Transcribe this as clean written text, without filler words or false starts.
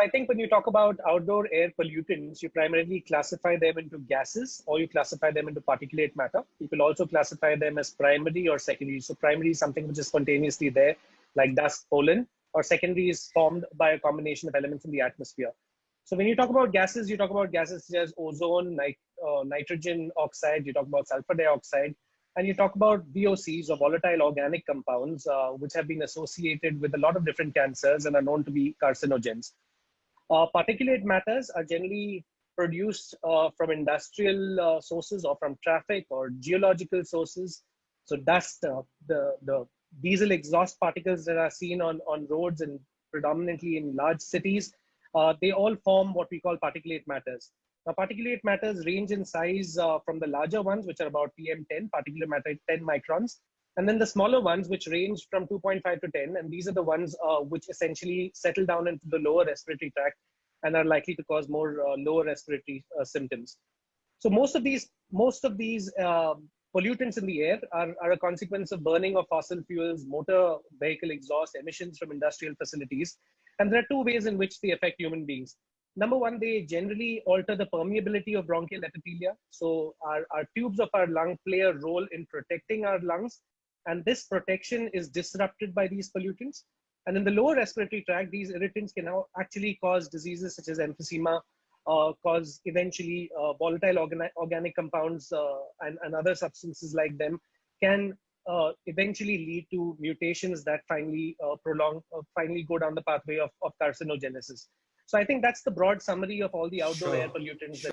I think when you talk about outdoor air pollutants, you primarily classify them into gases or you classify them into particulate matter. You can also classify them as primary or secondary. So primary is something which is spontaneously there, like dust, pollen, or secondary is formed by a combination of elements in the atmosphere. So when you talk about gases, you talk about gases such as ozone, nitrogen oxide, you talk about sulfur dioxide, and you talk about VOCs or volatile organic compounds, which have been associated with a lot of different cancers and are known to be carcinogens. Particulate matters are generally produced from industrial sources or from traffic or geological sources. So dust, the diesel exhaust particles that are seen on roads and predominantly in large cities, they all form what we call particulate matters. Now, particulate matters range in size from the larger ones, which are about PM10, particulate matter 10 microns, and then the smaller ones, which range from 2.5 to 10. And these are the ones which essentially settle down into the lower respiratory tract and are likely to cause more lower respiratory symptoms. So most of these pollutants in the air are a consequence of burning of fossil fuels, motor vehicle exhaust, emissions from industrial facilities. And there are two ways in which they affect human beings. Number one, they generally alter the permeability of bronchial epithelia. So our tubes of our lung play a role in protecting our lungs. And this protection is disrupted by these pollutants. And in the lower respiratory tract, these irritants can now actually cause diseases such as emphysema, cause eventually volatile organic compounds and other substances like them can eventually lead to mutations that finally finally go down the pathway of carcinogenesis. So I think that's the broad summary of all the outdoor air pollutants.